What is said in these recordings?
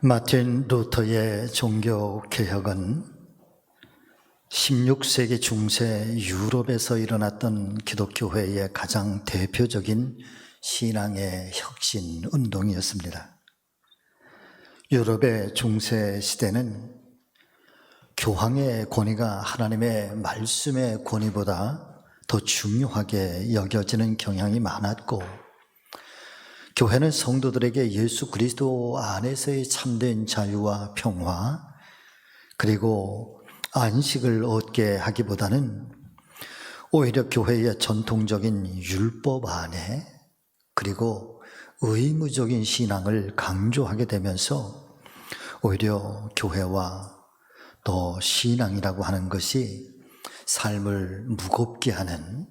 마틴 루터의 종교개혁은 16세기 중세 유럽에서 일어났던 기독교회의 가장 대표적인 신앙의 혁신 운동이었습니다. 유럽의 중세 시대는 교황의 권위가 하나님의 말씀의 권위보다 더 중요하게 여겨지는 경향이 많았고, 교회는 성도들에게 예수 그리스도 안에서의 참된 자유와 평화, 그리고 안식을 얻게 하기보다는 오히려 교회의 전통적인 율법 안에, 그리고 의무적인 신앙을 강조하게 되면서 오히려 교회와 또 신앙이라고 하는 것이 삶을 무겁게 하는,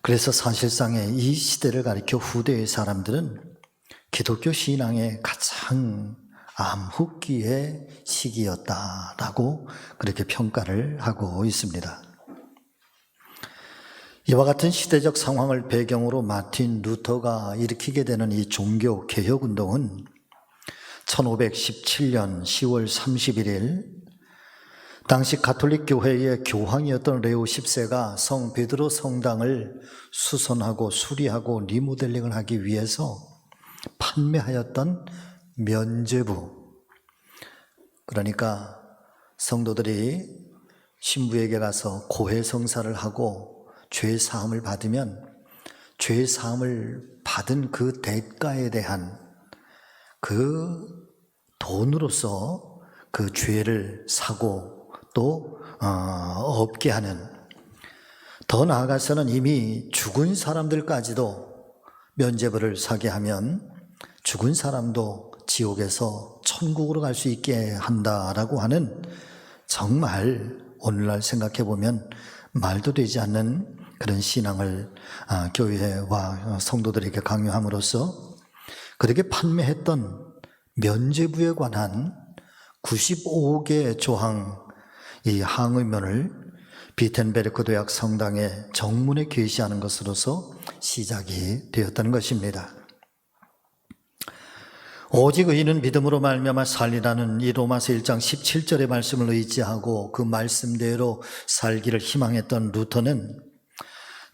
그래서 사실상의 이 시대를 가리켜 후대의 사람들은 기독교 신앙의 가장 암흑기의 시기였다라고 그렇게 평가를 하고 있습니다. 이와 같은 시대적 상황을 배경으로 마틴 루터가 일으키게 되는 이 종교 개혁 운동은 1517년 10월 31일 당시 가톨릭 교회의 교황이었던 레오 10세가 성 베드로 성당을 수선하고 수리하고 리모델링을 하기 위해서 판매하였던 면죄부, 그러니까 성도들이 신부에게 가서 고해성사를 하고 죄 사함을 받으면 죄 사함을 받은 그 대가에 대한 그 돈으로서 그 죄를 사고 또 없게 하는, 더 나아가서는 이미 죽은 사람들까지도 면죄부를 사게 하면 죽은 사람도 지옥에서 천국으로 갈 수 있게 한다라고 하는, 정말 오늘날 생각해 보면 말도 되지 않는 그런 신앙을 교회와 성도들에게 강요함으로써 그렇게 판매했던 면죄부에 관한 95개 조항, 이 항의문을 비텐베르크 대학 성당의 정문에 게시하는 것으로서 시작이 되었다는 것입니다. 오직 의인은 믿음으로 말미암아 살리라는 이 로마서 1장 17절의 말씀을 의지하고 그 말씀대로 살기를 희망했던 루터는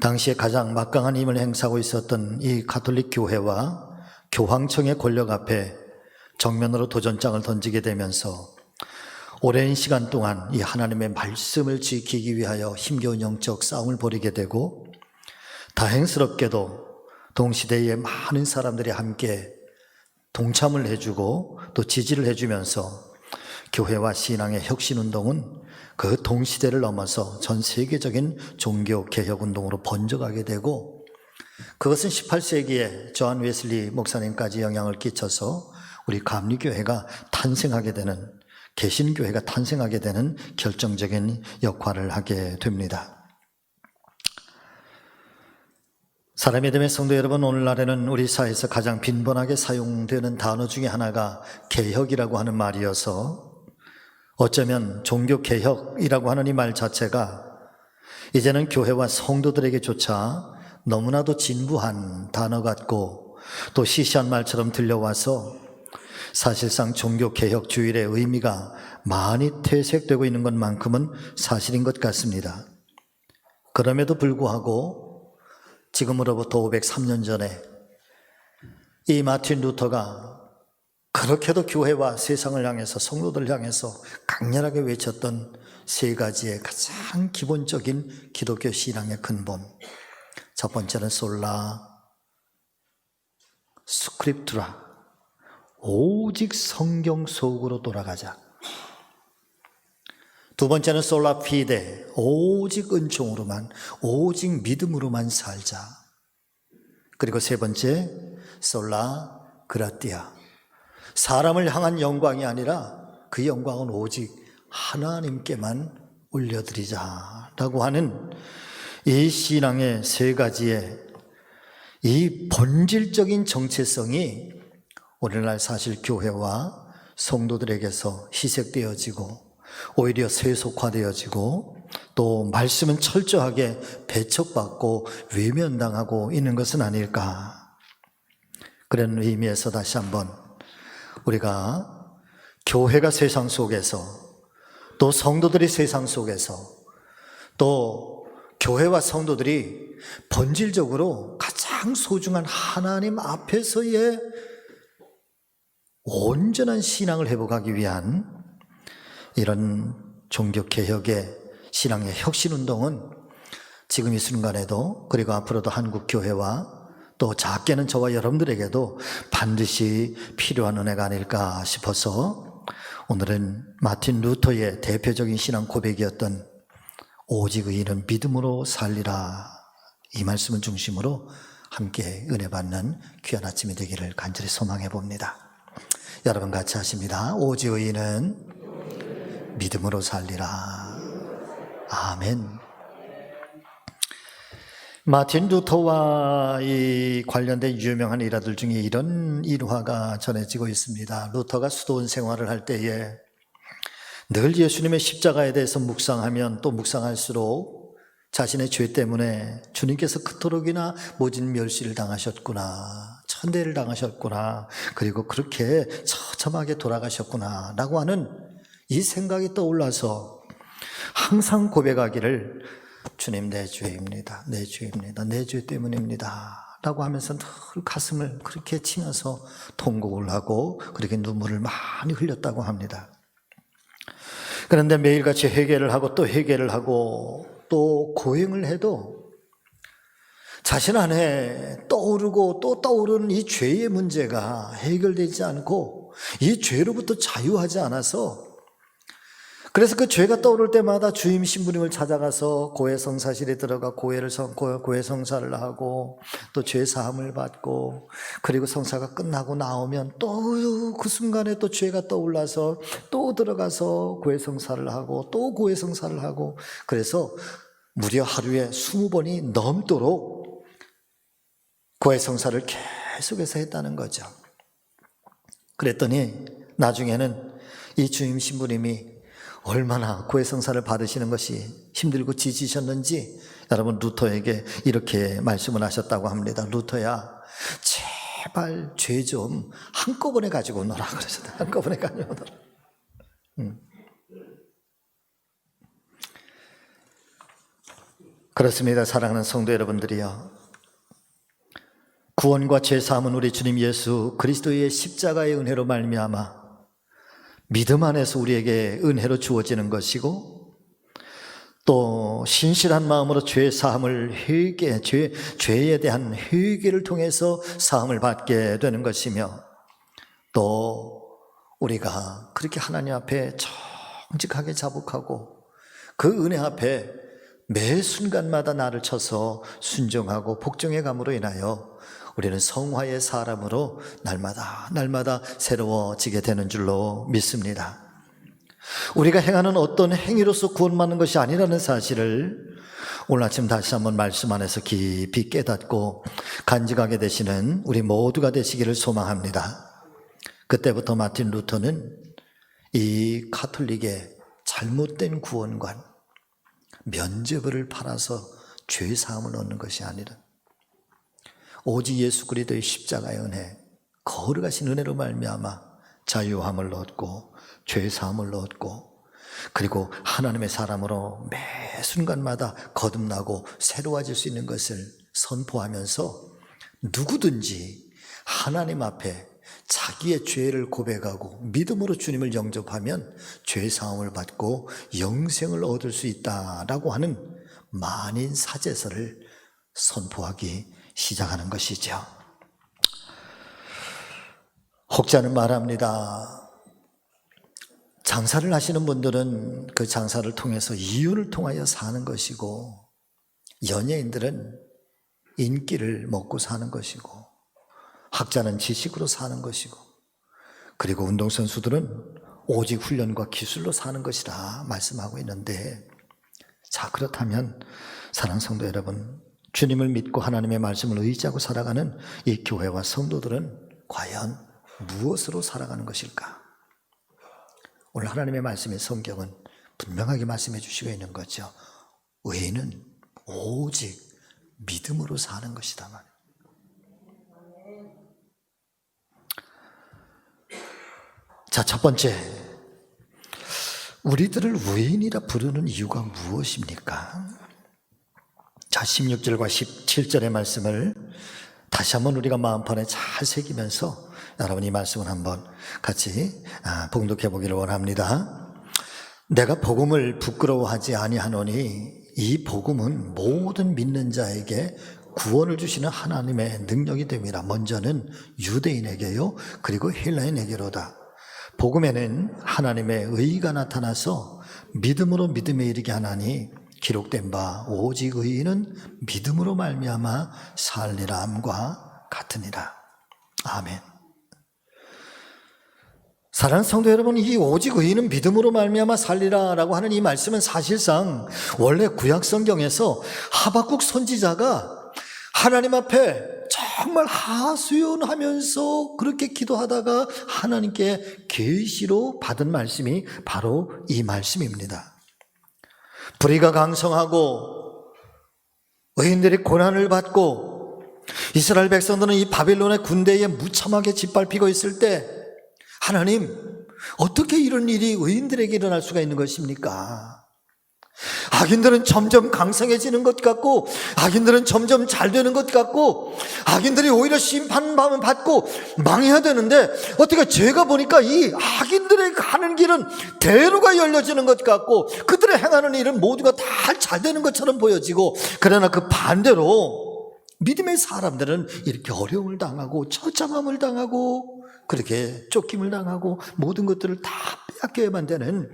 당시에 가장 막강한 힘을 행사하고 있었던 이 가톨릭 교회와 교황청의 권력 앞에 정면으로 도전장을 던지게 되면서 오랜 시간 동안 이 하나님의 말씀을 지키기 위하여 힘겨운 영적 싸움을 벌이게 되고, 다행스럽게도 동시대에 많은 사람들이 함께 동참을 해주고 또 지지를 해주면서 교회와 신앙의 혁신운동은 그 동시대를 넘어서 전 세계적인 종교개혁운동으로 번져가게 되고, 그것은 18세기에 조한 웨슬리 목사님까지 영향을 끼쳐서 우리 감리교회가 탄생하게 되는, 개신교회가 탄생하게 되는 결정적인 역할을 하게 됩니다. 사람의 믿음의 성도 여러분, 오늘날에는 우리 사회에서 가장 빈번하게 사용되는 단어 중에 하나가 개혁이라고 하는 말이어서, 어쩌면 종교개혁이라고 하는 이 말 자체가 이제는 교회와 성도들에게조차 너무나도 진부한 단어 같고 또 시시한 말처럼 들려와서 사실상 종교개혁 주일의 의미가 많이 퇴색되고 있는 것만큼은 사실인 것 같습니다. 그럼에도 불구하고 지금으로부터 503년 전에 이 마틴 루터가 그렇게도 교회와 세상을 향해서, 성도들을 향해서 강렬하게 외쳤던 세 가지의 가장 기본적인 기독교 신앙의 근본, 첫 번째는 솔라 스크립투라, 오직 성경 속으로 돌아가자. 두 번째는 솔라 피데, 오직 은총으로만, 오직 믿음으로만 살자. 그리고 세 번째 솔라 그라티아, 사람을 향한 영광이 아니라 그 영광은 오직 하나님께만 올려드리자라고 하는 이 신앙의 세 가지의 이 본질적인 정체성이 오늘날 사실 교회와 성도들에게서 희색되어지고 오히려 세속화되어지고 또 말씀은 철저하게 배척받고 외면당하고 있는 것은 아닐까. 그런 의미에서 다시 한번 우리가 교회가 세상 속에서, 또 성도들이 세상 속에서, 또 교회와 성도들이 본질적으로 가장 소중한 하나님 앞에서의 온전한 신앙을 회복하기 위한 이런 종교개혁의 신앙의 혁신운동은 지금 이 순간에도, 그리고 앞으로도 한국 교회와 또 작게는 저와 여러분들에게도 반드시 필요한 은혜가 아닐까 싶어서 오늘은 마틴 루터의 대표적인 신앙 고백이었던 오직 의인은 믿음으로 살리라, 이 말씀을 중심으로 함께 은혜 받는 귀한 아침이 되기를 간절히 소망해 봅니다. 여러분 같이 하십니다. 오직 의인은 믿음으로 살리라. 아멘. 마틴 루터와 이 관련된 유명한 일화들 중에 이런 일화가 전해지고 있습니다. 루터가 수도원 생활을 할 때에 늘 예수님의 십자가에 대해서 묵상하면 또 묵상할수록 자신의 죄 때문에 주님께서 그토록이나 모진 멸시를 당하셨구나, 천대를 당하셨구나, 그리고 그렇게 처참하게 돌아가셨구나 라고 하는 이 생각이 떠올라서 항상 고백하기를, 주님 내 죄입니다, 내 죄입니다, 내 죄 때문입니다 라고 하면서 늘 가슴을 그렇게 치면서 통곡을 하고 그렇게 눈물을 많이 흘렸다고 합니다. 그런데 매일같이 회개를 하고 또 회개를 하고 또 고행을 해도 자신 안에 떠오르고 또 떠오르는 이 죄의 문제가 해결되지 않고 이 죄로부터 자유하지 않아서, 그래서 그 죄가 떠오를 때마다 주임 신부님을 찾아가서 고해성사실에 들어가 고해성사를 하고 또 죄사함을 받고, 그리고 성사가 끝나고 나오면 또 그 순간에 또 죄가 떠올라서 또 들어가서 고해성사를 하고 또 고해성사를 하고, 그래서 무려 하루에 20번이 넘도록 고해성사를 계속해서 했다는 거죠. 그랬더니 나중에는 이 주임 신부님이 얼마나 고해성사를 받으시는 것이 힘들고 지치셨는지 여러분 루터에게 이렇게 말씀을 하셨다고 합니다. 루터야, 제발 죄 좀 한꺼번에 가지고 오너라 그러셨다. 한꺼번에 가지고 오너라. 그렇습니다. 사랑하는 성도 여러분들이요, 구원과 죄사함은 우리 주님 예수 그리스도의 십자가의 은혜로 말미암아 믿음 안에서 우리에게 은혜로 주어지는 것이고, 또 신실한 마음으로 죄 사함을 죄에 대한 회개를 통해서 사함을 받게 되는 것이며, 또 우리가 그렇게 하나님 앞에 정직하게 자복하고 그 은혜 앞에 매 순간마다 나를 쳐서 순종하고 복종해 감으로 인하여 우리는 성화의 사람으로 날마다 새로워지게 되는 줄로 믿습니다. 우리가 행하는 어떤 행위로서 구원받는 것이 아니라는 사실을 오늘 아침 다시 한번 말씀 안에서 깊이 깨닫고 간직하게 되시는 우리 모두가 되시기를 소망합니다. 그때부터 마틴 루터는 이 가톨릭의 잘못된 구원관, 면죄부를 팔아서 죄 사함을 얻는 것이 아니라 오직 예수 그리스도의 십자가의 은혜, 거룩하신 은혜로 말미암아 자유함을 얻고 죄 사함을 얻고, 그리고 하나님의 사람으로 매 순간마다 거듭나고 새로워질 수 있는 것을 선포하면서 누구든지 하나님 앞에 자기의 죄를 고백하고 믿음으로 주님을 영접하면 죄 사함을 받고 영생을 얻을 수 있다라고 하는 만인 사제서를 선포하기 시작하는 것이죠. 혹자는 말합니다. 장사를 하시는 분들은 그 장사를 통해서 이윤을 통하여 사는 것이고, 연예인들은 인기를 먹고 사는 것이고, 학자는 지식으로 사는 것이고, 그리고 운동선수들은 오직 훈련과 기술로 사는 것이라 말씀하고 있는데, 자, 그렇다면 사랑하는 성도 여러분, 주님을 믿고 하나님의 말씀을 의지하고 살아가는 이 교회와 성도들은 과연 무엇으로 살아가는 것일까? 오늘 하나님의 말씀의 성경은 분명하게 말씀해 주시고 있는 거죠. 의인은 오직 믿음으로 사는 것이다 말이에요. 자, 첫 번째, 우리들을 의인이라 부르는 이유가 무엇입니까? 자, 16절과 17절의 말씀을 다시 한번 우리가 마음판에 잘 새기면서 여러분 이 말씀을 한번 같이 봉독해 보기를 원합니다. 내가 복음을 부끄러워하지 아니하노니 이 복음은 모든 믿는 자에게 구원을 주시는 하나님의 능력이 됨이라. 먼저는 유대인에게요, 그리고 헬라인에게로다. 복음에는 하나님의 의가 나타나서 믿음으로 믿음에 이르게 하나니 기록된 바 오직 의인은 믿음으로 말미암아 살리라 함과 같으니라. 아멘. 사랑하는 성도 여러분, 이 오직 의인은 믿음으로 말미암아 살리라라고 하는 이 말씀은 사실상 원래 구약 성경에서 하박국 선지자가 하나님 앞에 정말 하소연하면서 그렇게 기도하다가 하나님께 계시로 받은 말씀이 바로 이 말씀입니다. 불의가 강성하고 의인들이 고난을 받고 이스라엘 백성들은 이 바빌론의 군대에 무참하게 짓밟히고 있을 때 하나님, 어떻게 이런 일이 의인들에게 일어날 수가 있는 것입니까? 악인들은 점점 강성해지는 것 같고 악인들은 점점 잘 되는 것 같고 악인들이 오히려 심판을 받고 망해야 되는데 어떻게 제가 보니까 이 악인들의 가는 길은 대로가 열려지는 것 같고 그들의 행하는 일은 모두가 다 잘 되는 것처럼 보여지고, 그러나 그 반대로 믿음의 사람들은 이렇게 어려움을 당하고 처참함을 당하고 그렇게 쫓김을 당하고 모든 것들을 다 빼앗겨야만 되는,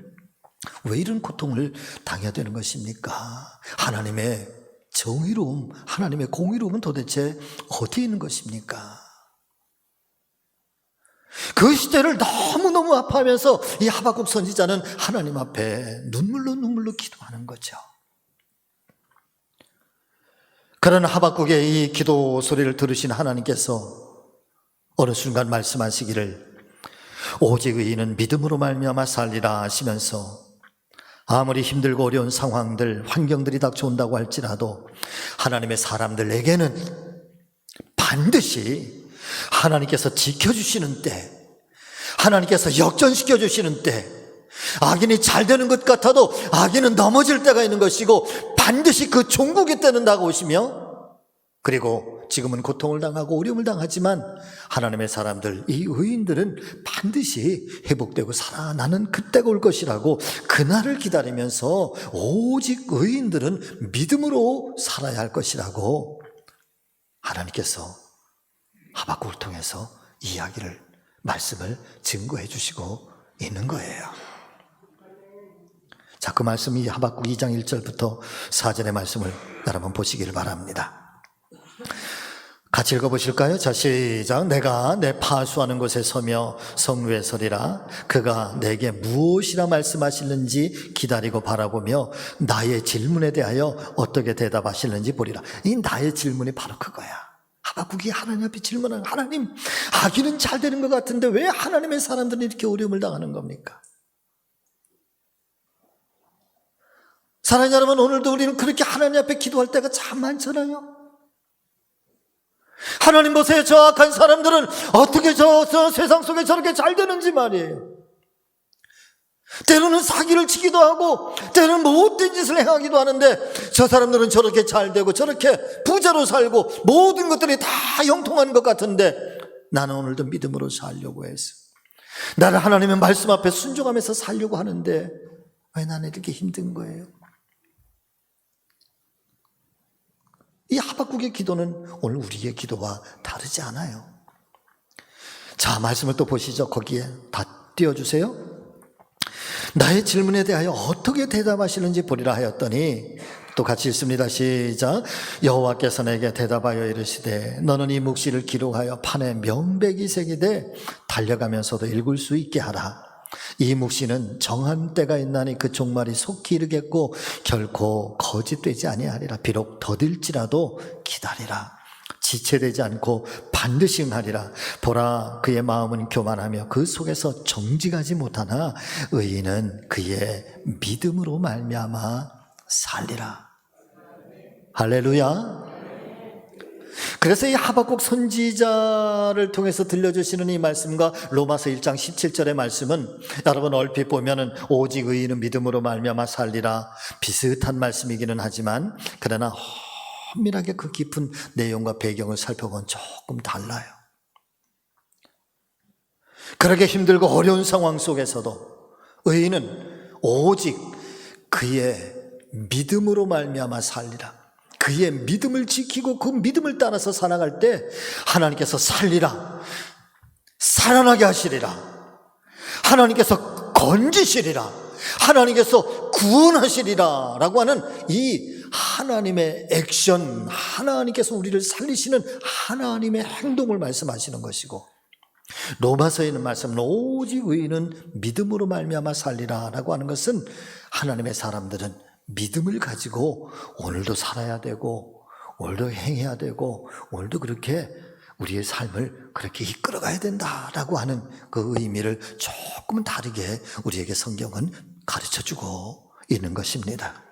왜 이런 고통을 당해야 되는 것입니까? 하나님의 정의로움, 하나님의 공의로움은 도대체 어디에 있는 것입니까? 그 시대를 너무너무 아파하면서 이 하박국 선지자는 하나님 앞에 눈물로 기도하는 거죠. 그런 하박국의 이 기도 소리를 들으신 하나님께서 어느 순간 말씀하시기를 오직 의인은 믿음으로 말미암아 살리라 하시면서 아무리 힘들고 어려운 상황들, 환경들이 닥쳐온다고 할지라도 하나님의 사람들에게는 반드시 하나님께서 지켜주시는 때, 하나님께서 역전시켜 주시는 때, 악인이 잘 되는 것 같아도 악인은 넘어질 때가 있는 것이고 반드시 그 종국의 때는 다가오시며, 그리고 지금은 고통을 당하고 어려움을 당하지만 하나님의 사람들, 이 의인들은 반드시 회복되고 살아나는 그때가 올 것이라고, 그날을 기다리면서 오직 의인들은 믿음으로 살아야 할 것이라고 하나님께서 하박국을 통해서 이야기를, 말씀을 증거해 주시고 있는 거예요. 자, 그 말씀이 하박국 2장 1절부터 4절의 말씀을 여러분 보시기를 바랍니다. 같이 읽어보실까요? 자, 시작. 내가 내 파수하는 곳에 서며 성루에 서리라. 그가 내게 무엇이라 말씀하실는지 기다리고 바라보며 나의 질문에 대하여 어떻게 대답하실는지 보리라. 이 나의 질문이 바로 그거야. 하박국이 하나님 앞에 질문하는, 하나님, 악인은 잘 되는 것 같은데 왜 하나님의 사람들은 이렇게 어려움을 당하는 겁니까? 사랑하는 여러분, 오늘도 우리는 그렇게 하나님 앞에 기도할 때가 참 많잖아요. 하나님 보세요, 저 악한 사람들은 어떻게 저 세상 속에 저렇게 잘 되는지 말이에요. 때로는 사기를 치기도 하고 때로는 못된 짓을 행하기도 하는데 저 사람들은 저렇게 잘 되고 저렇게 부자로 살고 모든 것들이 다 형통하는 것 같은데 나는 오늘도 믿음으로 살려고 해서, 나는 하나님의 말씀 앞에 순종하면서 살려고 하는데 왜 나는 이렇게 힘든 거예요? 이 하박국의 기도는 오늘 우리의 기도와 다르지 않아요. 자, 말씀을 또 보시죠. 거기에 다 띄워주세요. 나의 질문에 대하여 어떻게 대답하시는지 보리라 하였더니, 또 같이 읽습니다. 시작. 여호와께서 내게 대답하여 이르시되 너는 이 묵시를 기록하여 판에 명백이 새기되 달려가면서도 읽을 수 있게 하라. 이 묵시는 정한 때가 있나니 그 종말이 속히 이르겠고 결코 거짓되지 아니하리라. 비록 더딜지라도 기다리라. 지체되지 않고 반드시 응하리라. 보라, 그의 마음은 교만하며 그 속에서 정직하지 못하나 의인은 그의 믿음으로 말미암아 살리라. 할렐루야. 그래서 이 하박국 선지자를 통해서 들려주시는 이 말씀과 로마서 1장 17절의 말씀은 여러분 얼핏 보면은 오직 의인은 믿음으로 말미암아 살리라 비슷한 말씀이기는 하지만 그러나 엄밀하게 그 깊은 내용과 배경을 살펴보면 조금 달라요. 그렇게 힘들고 어려운 상황 속에서도 의인은 오직 그의 믿음으로 말미암아 살리라. 그의 믿음을 지키고 그 믿음을 따라서 살아갈 때 하나님께서 살리라, 살아나게 하시리라, 하나님께서 건지시리라, 하나님께서 구원하시리라 라고 하는 이 하나님의 액션, 하나님께서 우리를 살리시는 하나님의 행동을 말씀하시는 것이고, 로마서에 있는 말씀은 오직 의인은 믿음으로 말미암아 살리라 라고 하는 것은 하나님의 사람들은 믿음을 가지고 오늘도 살아야 되고 오늘도 행해야 되고 오늘도 그렇게 우리의 삶을 그렇게 이끌어가야 된다라고 하는 그 의미를 조금은 다르게 우리에게 성경은 가르쳐주고 있는 것입니다.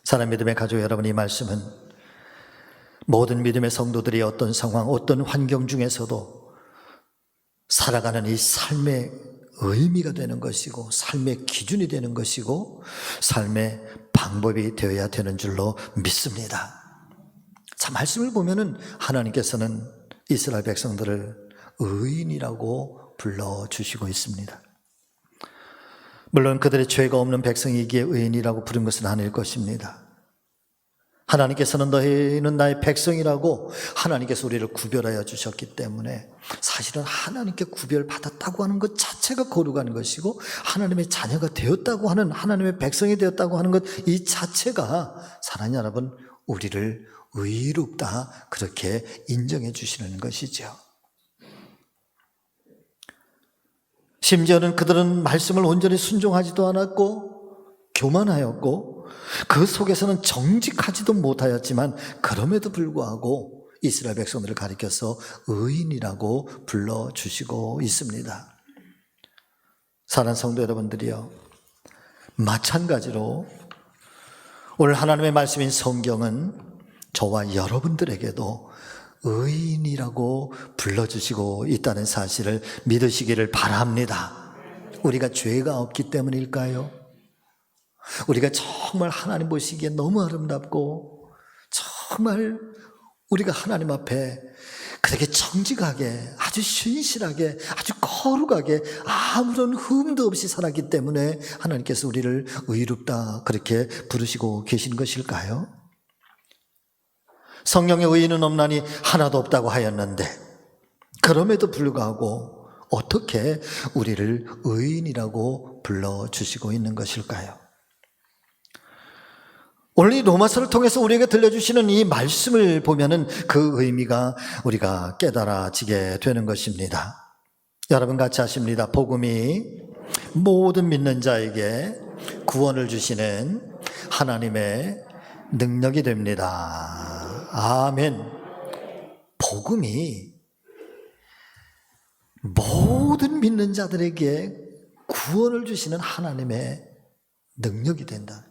사랑하는 믿음의 가족 여러분, 이 말씀은 모든 믿음의 성도들이 어떤 상황, 어떤 환경 중에서도 살아가는 이 삶의 의미가 되는 것이고 삶의 기준이 되는 것이고 삶의 방법이 되어야 되는 줄로 믿습니다. 자, 말씀을 보면은 하나님께서는 이스라엘 백성들을 의인이라고 불러주시고 있습니다. 물론 그들의 죄가 없는 백성이기에 의인이라고 부른 것은 아닐 것입니다. 하나님께서는 너희는 나의 백성이라고 하나님께서 우리를 구별하여 주셨기 때문에 사실은 하나님께 구별받았다고 하는 것 자체가 거룩한 것이고 하나님의 자녀가 되었다고 하는, 하나님의 백성이 되었다고 하는 것 이 자체가 사랑하는 여러분 우리를 의롭다 그렇게 인정해 주시는 것이죠. 심지어는 그들은 말씀을 온전히 순종하지도 않았고 교만하였고 그 속에서는 정직하지도 못하였지만 그럼에도 불구하고 이스라엘 백성들을 가리켜서 의인이라고 불러주시고 있습니다. 사랑하는 성도 여러분들이요, 마찬가지로 오늘 하나님의 말씀인 성경은 저와 여러분들에게도 의인이라고 불러주시고 있다는 사실을 믿으시기를 바랍니다. 우리가 죄가 없기 때문일까요? 우리가 정말 하나님 보시기에 너무 아름답고 정말 우리가 하나님 앞에 그렇게 정직하게 아주 신실하게 아주 거룩하게 아무런 흠도 없이 살았기 때문에 하나님께서 우리를 의롭다 그렇게 부르시고 계신 것일까요? 성령의 의인은 없나니 하나도 없다고 하였는데 그럼에도 불구하고 어떻게 우리를 의인이라고 불러주시고 있는 것일까요? 오늘 이 로마서를 통해서 우리에게 들려주시는 이 말씀을 보면은 그 의미가 우리가 깨달아지게 되는 것입니다. 여러분 같이 하십니다. 복음이 모든 믿는 자에게 구원을 주시는 하나님의 능력이 됩니다. 아멘. 복음이 모든 믿는 자들에게 구원을 주시는 하나님의 능력이 된다.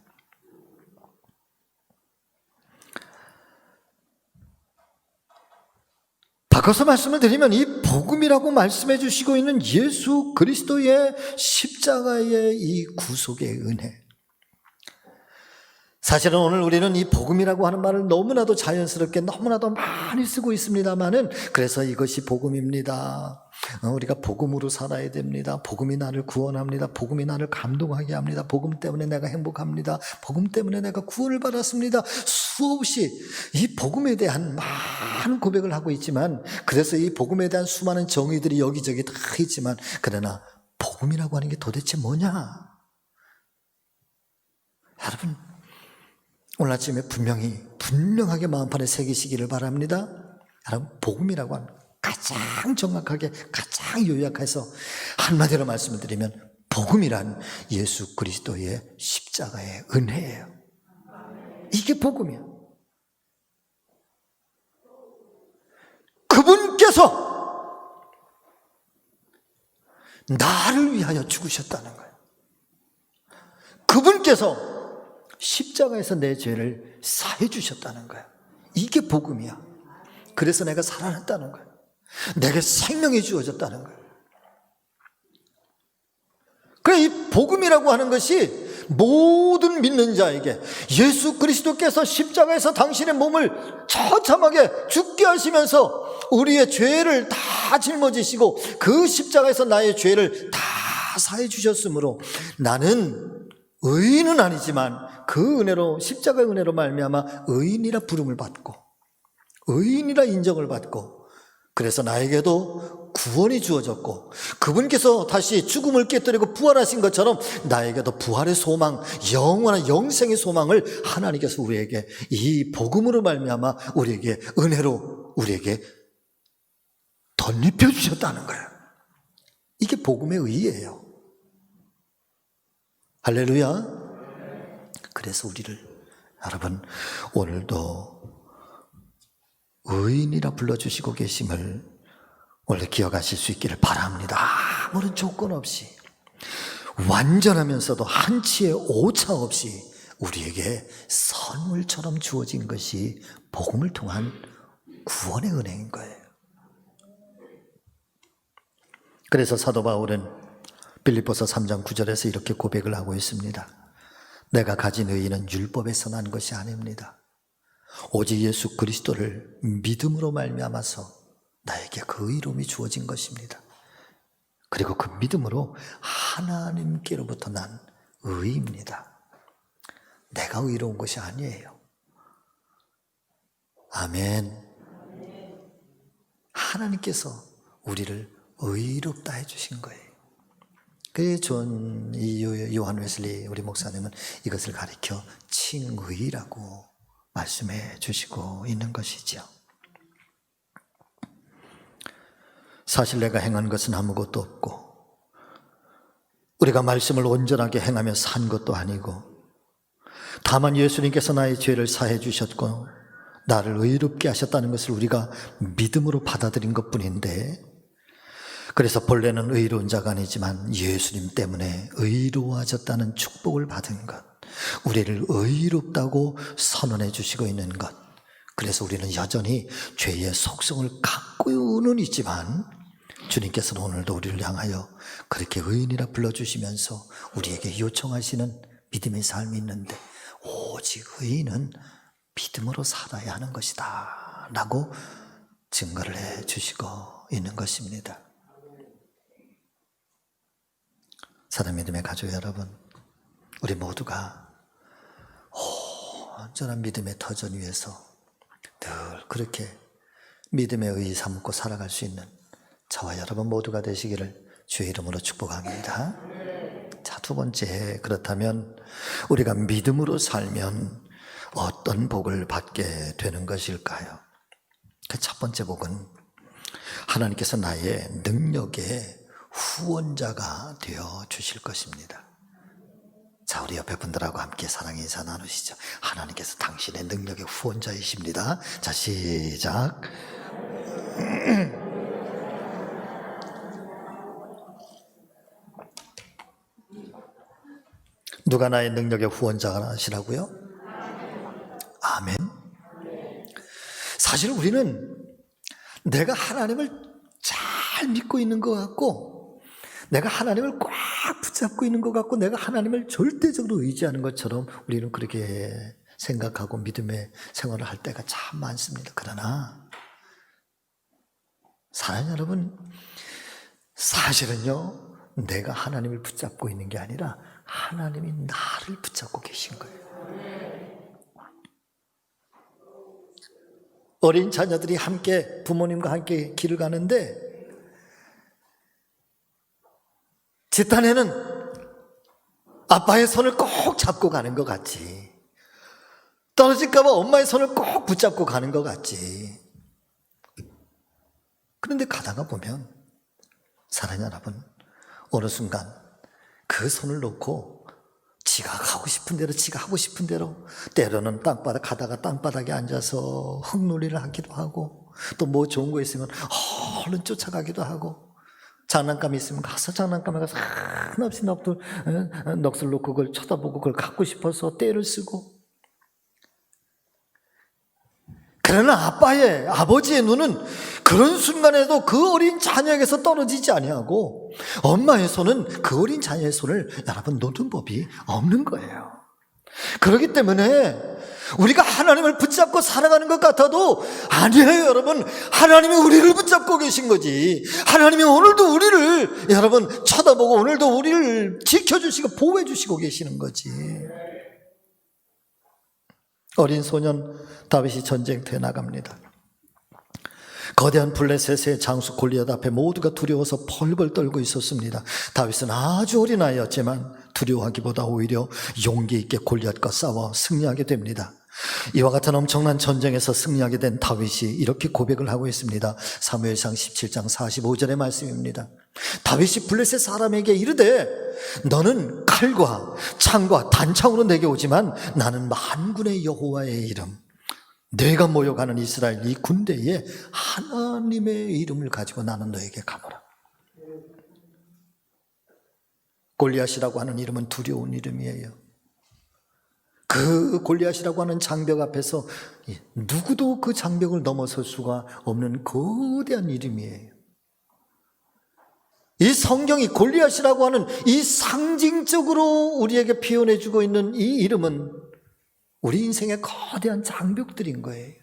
바꿔서 말씀을 드리면 이 복음이라고 말씀해 주시고 있는 예수 그리스도의 십자가의 이 구속의 은혜, 사실은 오늘 우리는 이 복음이라고 하는 말을 너무나도 자연스럽게 너무나도 많이 쓰고 있습니다만은 그래서 이것이 복음입니다. 우리가 복음으로 살아야 됩니다. 복음이 나를 구원합니다. 복음이 나를 감동하게 합니다. 복음 때문에 내가 행복합니다. 복음 때문에 내가 구원을 받았습니다. 수없이 이 복음에 대한 많은 고백을 하고 있지만, 그래서 이 복음에 대한 수많은 정의들이 여기저기 다 있지만, 그러나 복음이라고 하는 게 도대체 뭐냐? 여러분, 오늘 아침에 분명하게 마음판에 새기시기를 바랍니다. 여러분, 복음이라고 하는 가장 정확하게, 가장 요약해서 한마디로 말씀을 드리면 복음이란 예수 그리스도의 십자가의 은혜예요. 이게 복음이야. 그분께서 나를 위하여 죽으셨다는 거예요. 그분께서 십자가에서 내 죄를 사해 주셨다는 거야. 이게 복음이야. 그래서 내가 살아났다는 거야. 내게 생명이 주어졌다는 거야. 그래, 이 복음이라고 하는 것이 모든 믿는 자에게 예수 그리스도께서 십자가에서 당신의 몸을 처참하게 죽게 하시면서 우리의 죄를 다 짊어지시고 그 십자가에서 나의 죄를 다 사해 주셨으므로 나는 의인은 아니지만 그 은혜로, 십자가의 은혜로 말미암아 의인이라 부름을 받고 의인이라 인정을 받고, 그래서 나에게도 구원이 주어졌고 그분께서 다시 죽음을 깨뜨리고 부활하신 것처럼 나에게도 부활의 소망, 영원한 영생의 소망을 하나님께서 우리에게 이 복음으로 말미암아 우리에게 은혜로 우리에게 덧입혀 주셨다는 거예요. 이게 복음의 의의예요. 할렐루야. 그래서 우리를, 여러분, 오늘도 의인이라 불러주시고 계심을 원래 기억하실 수 있기를 바랍니다. 아무런 조건 없이, 완전하면서도 한치의 오차 없이 우리에게 선물처럼 주어진 것이 복음을 통한 구원의 은혜인 거예요. 그래서 사도 바울은 빌립보서 3장 9절에서 이렇게 고백을 하고 있습니다. 내가 가진 의의는 율법에서 난 것이 아닙니다. 오직 예수 그리스도를 믿음으로 말미암아서 나에게 그 의로움이 주어진 것입니다. 그리고 그 믿음으로 하나님께로부터 난 의입니다. 내가 의로운 것이 아니에요. 아멘. 하나님께서 우리를 의롭다 해주신 거예요. 그래서 요한 웨슬리 우리 목사님은 이것을 가리켜 칭의라고 말씀해 주시고 있는 것이죠. 사실 내가 행한 것은 아무것도 없고 우리가 말씀을 온전하게 행하며 산 것도 아니고, 다만 예수님께서 나의 죄를 사해 주셨고 나를 의롭게 하셨다는 것을 우리가 믿음으로 받아들인 것뿐인데, 그래서 본래는 의로운 자가 아니지만 예수님 때문에 의로워졌다는 축복을 받은 것, 우리를 의롭다고 선언해 주시고 있는 것, 그래서 우리는 여전히 죄의 속성을 갖고는 있지만 주님께서는 오늘도 우리를 향하여 그렇게 의인이라 불러주시면서 우리에게 요청하시는 믿음의 삶이 있는데, 오직 의인은 믿음으로 살아야 하는 것이다 라고 증거를 해 주시고 있는 것입니다. 사랑 믿음의 가족 여러분, 우리 모두가 온전한 믿음의 터전 위에서 늘 그렇게 믿음의 의의 삼고 살아갈 수 있는 저와 여러분 모두가 되시기를 주의 이름으로 축복합니다. 자, 두 번째, 그렇다면 우리가 믿음으로 살면 어떤 복을 받게 되는 것일까요? 그 첫 번째 복은 하나님께서 나의 능력의 후원자가 되어 주실 것입니다. 자, 우리 옆에 분들하고 함께 사랑의 인사 나누시죠. 하나님께서 당신의 능력의 후원자이십니다. 자, 시작. 누가 나의 능력의 후원자시라고요? 아멘. 사실 우리는 내가 하나님을 잘 믿고 있는 것 같고, 내가 하나님을 꽉 붙잡고 있는 것 같고, 내가 하나님을 절대적으로 의지하는 것처럼 우리는 그렇게 생각하고 믿음의 생활을 할 때가 참 많습니다. 그러나 사랑하는 여러분, 사실은요, 내가 하나님을 붙잡고 있는 게 아니라 하나님이 나를 붙잡고 계신 거예요. 어린 자녀들이 함께 부모님과 함께 길을 가는데 뒷단에는 아빠의 손을 꼭 잡고 가는 것 같지, 떨어질까 봐 엄마의 손을 꼭 붙잡고 가는 것 같지. 그런데 가다가 보면 사랑하는 여러분, 어느 순간 그 손을 놓고 지가 가고 싶은 대로, 지가 하고 싶은 대로, 때로는 땅바닥 가다가 땅바닥에 앉아서 흙놀이를 하기도 하고, 또 뭐 좋은 거 있으면 얼른 쫓아가기도 하고, 장난감이 있으면 가서 장난감에 가서 한없이 넋을 놓고 그걸 쳐다보고 그걸 갖고 싶어서 떼를 쓰고. 그러나 아버지의 눈은 그런 순간에도 그 어린 자녀에게서 떨어지지 아니하고 엄마의 손은 그 어린 자녀의 손을 여러분 놓는 법이 없는 거예요. 그렇기 때문에 우리가 하나님을 붙잡고 살아가는 것 같아도 아니에요, 여러분. 하나님이 우리를 붙잡고 계신 거지. 하나님이 오늘도 우리를 여러분 쳐다보고 오늘도 우리를 지켜주시고 보호해 주시고 계시는 거지. 어린 소년 다윗이 전쟁터에 나갑니다. 거대한 블레셋의 장수 골리앗 앞에 모두가 두려워서 벌벌 떨고 있었습니다. 다윗은 아주 어린 아이였지만 두려워하기보다 오히려 용기 있게 골리앗과 싸워 승리하게 됩니다. 이와 같은 엄청난 전쟁에서 승리하게 된 다윗이 이렇게 고백을 하고 있습니다. 사무엘상 17장 45절의 말씀입니다. 다윗이 블레셋 사람에게 이르되 너는 칼과 창과 단창으로 내게 오지만 나는 만군의 여호와의 이름, 내가 모여가는 이스라엘 이 군대에 하나님의 이름을 가지고 나는 너에게 가노라. 골리앗이라고 하는 이름은 두려운 이름이에요. 그 골리앗이라고 하는 장벽 앞에서 누구도 그 장벽을 넘어설 수가 없는 거대한 이름이에요. 이 성경이 골리앗이라고 하는 이 상징적으로 우리에게 표현해주고 있는 이 이름은 우리 인생의 거대한 장벽들인 거예요.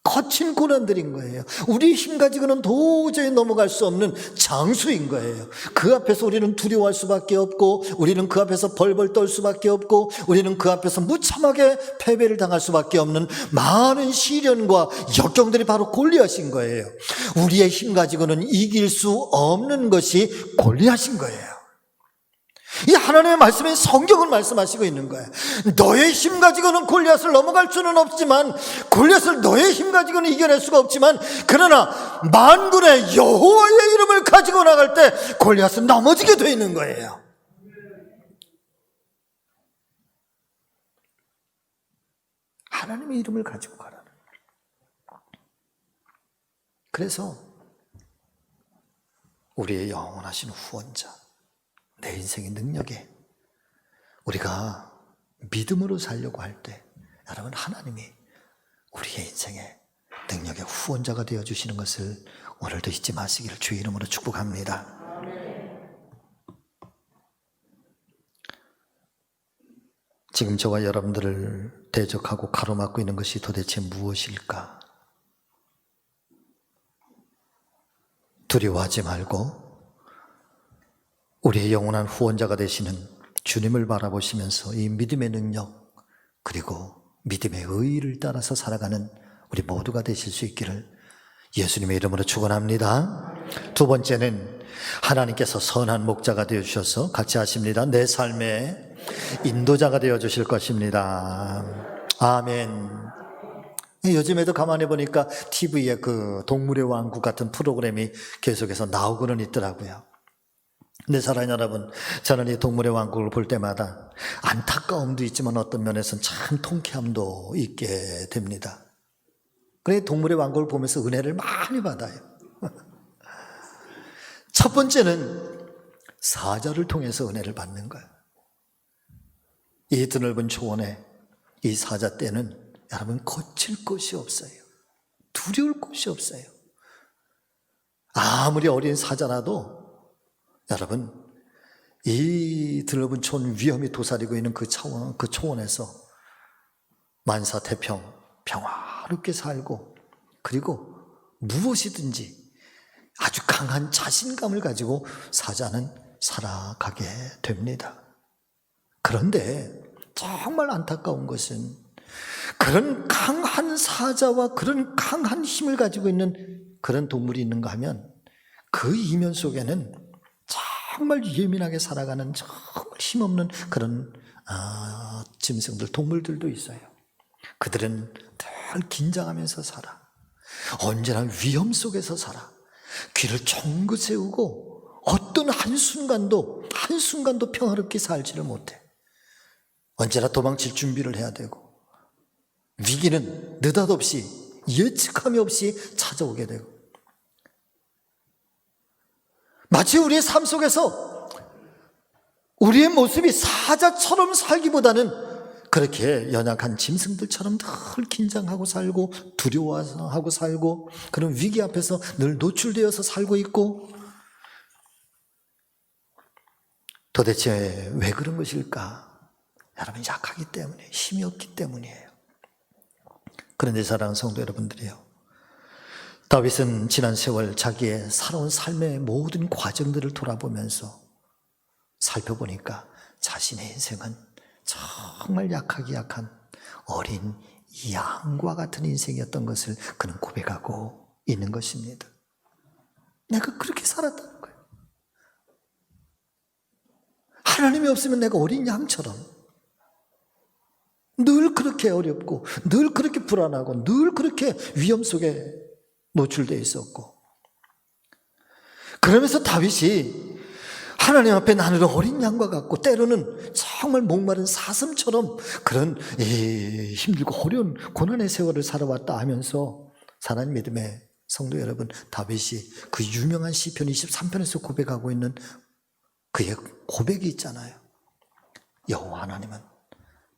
거친 고난들인 거예요. 우리 힘 가지고는 도저히 넘어갈 수 없는 장수인 거예요. 그 앞에서 우리는 두려워할 수밖에 없고, 우리는 그 앞에서 벌벌 떨 수밖에 없고, 우리는 그 앞에서 무참하게 패배를 당할 수밖에 없는 많은 시련과 역경들이 바로 골리앗인 거예요. 우리의 힘 가지고는 이길 수 없는 것이 골리앗인 거예요. 이 하나님의 말씀에 성경을 말씀하시고 있는 거예요. 너의 힘 가지고는 골리앗을 넘어갈 수는 없지만, 골리앗을 너의 힘 가지고는 이겨낼 수가 없지만, 그러나 만군의 여호와의 이름을 가지고 나갈 때 골리앗은 넘어지게 되어 있는 거예요. 하나님의 이름을 가지고 가라는 거예요. 그래서 우리의 영원하신 후원자, 내 인생의 능력에 우리가 믿음으로 살려고 할 때 여러분, 하나님이 우리의 인생의 능력의 후원자가 되어주시는 것을 오늘도 잊지 마시기를 주의 이름으로 축복합니다. 지금 저와 여러분들을 대적하고 가로막고 있는 것이 도대체 무엇일까? 두려워하지 말고 우리의 영원한 후원자가 되시는 주님을 바라보시면서 이 믿음의 능력 그리고 믿음의 의의를 따라서 살아가는 우리 모두가 되실 수 있기를 예수님의 이름으로 축원합니다. 두 번째는 하나님께서 선한 목자가 되어주셔서 같이 하십니다. 내 삶의 인도자가 되어주실 것입니다. 아멘. 요즘에도 가만히 보니까 TV에 그 동물의 왕국 같은 프로그램이 계속해서 나오고는 있더라고요. 근데 사랑하는 여러분, 저는 이 동물의 왕국을 볼 때마다 안타까움도 있지만 어떤 면에서는 참 통쾌함도 있게 됩니다. 그래, 동물의 왕국을 보면서 은혜를 많이 받아요. 첫 번째는 사자를 통해서 은혜를 받는 거예요. 이 드넓은 초원에 이 사자 떼는 여러분 거칠 것이 없어요. 두려울 것이 없어요. 아무리 어린 사자라도 여러분, 이 드넓은 초원, 위험이 도사리고 있는 그 초원에서 만사태평, 평화롭게 살고, 그리고 무엇이든지 아주 강한 자신감을 가지고 사자는 살아가게 됩니다. 그런데 정말 안타까운 것은 그런 강한 사자와 그런 강한 힘을 가지고 있는 그런 동물이 있는가 하면 그 이면 속에는 정말 예민하게 살아가는 정말 힘없는 그런 짐승들, 동물들도 있어요. 그들은 늘 긴장하면서 살아. 언제나 위험 속에서 살아. 귀를 쫑긋 세우고 어떤 한순간도 평화롭게 살지를 못해. 언제나 도망칠 준비를 해야 되고, 위기는 느닷없이 예측함이 없이 찾아오게 되고, 마치 우리의 삶 속에서 우리의 모습이 사자처럼 살기보다는 그렇게 연약한 짐승들처럼 늘 긴장하고 살고 두려워하고 살고 그런 위기 앞에서 늘 노출되어서 살고 있고, 도대체 왜 그런 것일까? 여러분, 약하기 때문에, 힘이 없기 때문이에요. 그런데 사랑하는 성도 여러분들이요, 다윗은 지난 세월 자기의 살아온 삶의 모든 과정들을 돌아보면서 살펴보니까 자신의 인생은 정말 약하기 약한 어린 양과 같은 인생이었던 것을 그는 고백하고 있는 것입니다. 내가 그렇게 살았다는 거예요. 하나님이 없으면 내가 어린 양처럼 늘 그렇게 어렵고 늘 그렇게 불안하고 늘 그렇게 위험 속에 노출되어 있었고, 그러면서 다윗이 하나님 앞에 나는 어린 양과 같고 때로는 정말 목마른 사슴처럼 그런 힘들고 어려운 고난의 세월을 살아왔다 하면서, 사랑하는 믿음의 성도 여러분, 다윗이 그 유명한 시편 23편에서 고백하고 있는 그의 고백이 있잖아요. 여호와 하나님은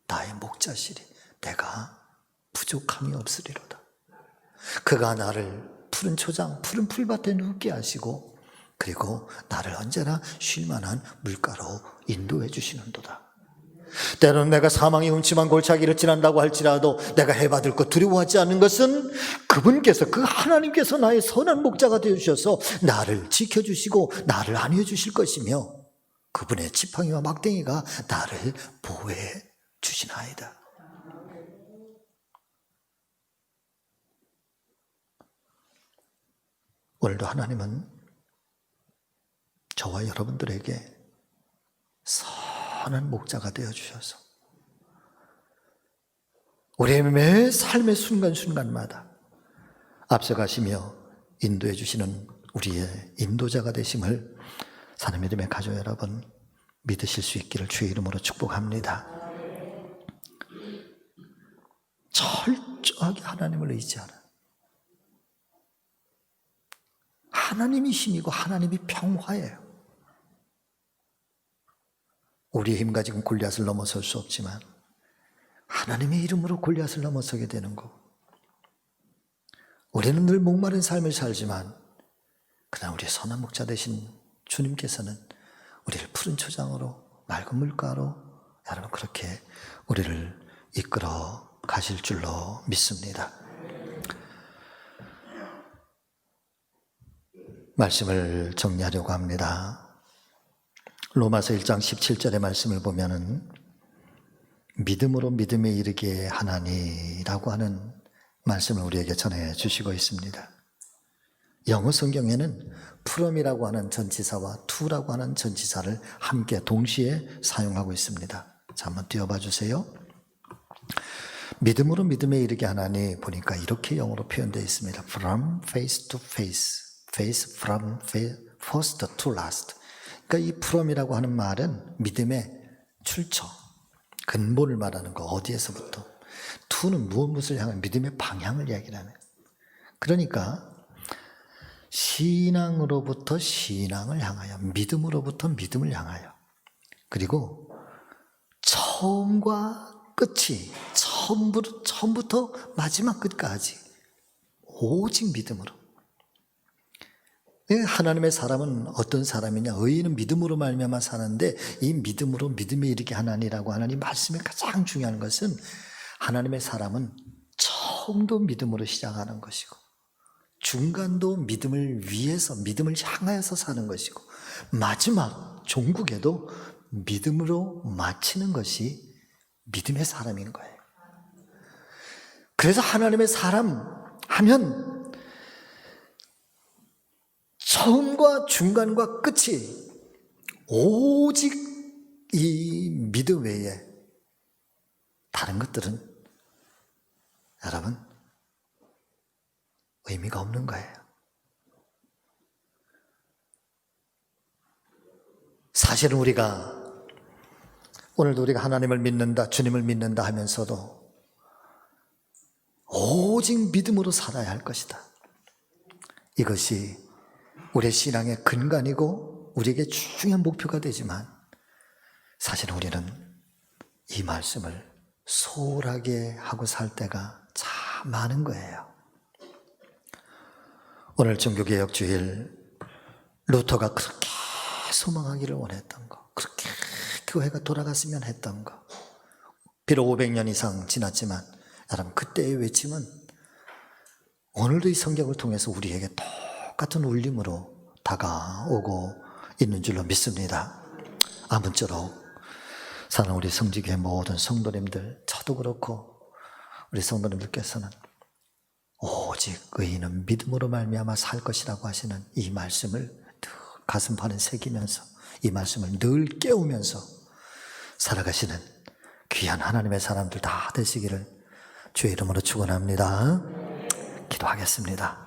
나의 목자시리 내가 부족함이 없으리로다. 그가 나를 푸른 초장 푸른 풀밭에 눕게 하시고 그리고 나를 언제나 쉴만한 물가로 인도해 주시는도다. 때로는 내가 사망의 음침한 골짜기를 지난다고 할지라도 내가 해받을 것 두려워하지 않는 것은 그분께서, 그 하나님께서 나의 선한 목자가 되어주셔서 나를 지켜주시고 나를 안위해 주실 것이며 그분의 지팡이와 막대기가 나를 보호해 주시나이다. 오늘도 하나님은 저와 여러분들에게 선한 목자가 되어주셔서 우리의 매 삶의 순간순간마다 앞서가시며 인도해 주시는 우리의 인도자가 되심을 사랑하는 믿음의 가족 여러분 믿으실 수 있기를 주의 이름으로 축복합니다. 철저하게 하나님을 의지하는, 하나님이 힘이고 하나님이 평화예요. 우리의 힘 가지고는 골리앗을 넘어설 수 없지만 하나님의 이름으로 골리앗을 넘어서게 되는 거. 우리는 늘 목마른 삶을 살지만 그러나 우리의 선한 목자 되신 주님께서는 우리를 푸른 초장으로 맑은 물가로 여러분 그렇게 우리를 이끌어 가실 줄로 믿습니다. 말씀을 정리하려고 합니다. 로마서 1장 17절의 말씀을 보면은 믿음으로 믿음에 이르게 하나니라고 하는 말씀을 우리에게 전해 주시고 있습니다. 영어 성경에는 from이라고 하는 전치사와 to라고 하는 전치사를 함께 동시에 사용하고 있습니다. 자, 한번 띄워봐 주세요. 믿음으로 믿음에 이르게 하나니 보니까 이렇게 영어로 표현되어 있습니다. From face to face, face from first to last. 그러니까 이 from이라고 하는 말은 믿음의 출처, 근본을 말하는 거, 어디에서부터. to는 무엇을 향한 믿음의 방향을 이야기하는. 그러니까 신앙으로부터 신앙을 향하여, 믿음으로부터 믿음을 향하여, 그리고 처음과 끝이 처음부터 마지막 끝까지 오직 믿음으로. 하나님의 사람은 어떤 사람이냐? 의인은 믿음으로 말미암아 사는데 이 믿음으로 믿음에 이르게 하나니라고 하는 이 말씀의 가장 중요한 것은 하나님의 사람은 처음도 믿음으로 시작하는 것이고 중간도 믿음을 위해서, 믿음을 향하여서 사는 것이고 마지막 종국에도 믿음으로 마치는 것이 믿음의 사람인 거예요. 그래서 하나님의 사람 하면 처음과 중간과 끝이 오직 이 믿음 외에 다른 것들은 여러분 의미가 없는 거예요. 사실은 오늘도 우리가 하나님을 믿는다, 주님을 믿는다 하면서도 오직 믿음으로 살아야 할 것이다. 이것이 우리의 신앙의 근간이고 우리에게 중요한 목표가 되지만 사실 우리는 이 말씀을 소홀하게 하고 살 때가 참 많은 거예요. 오늘 종교개혁 주일 루터가 그렇게 소망하기를 원했던 거, 그렇게 교회가 돌아갔으면 했던 거, 비록 500년 이상 지났지만 여러분 그때의 외침은 오늘도 이 성경을 통해서 우리에게 똑같은 울림으로 다가오고 있는 줄로 믿습니다. 아무쪼록 사랑하는 우리 성지교회 모든 성도님들, 저도 그렇고 우리 성도님들께서는 오직 의인은 믿음으로 말미암아 살 것이라고 하시는 이 말씀을 늘 가슴판에 새기면서 이 말씀을 늘 깨우면서 살아가시는 귀한 하나님의 사람들 다 되시기를 주의 이름으로 축원합니다. 기도하겠습니다.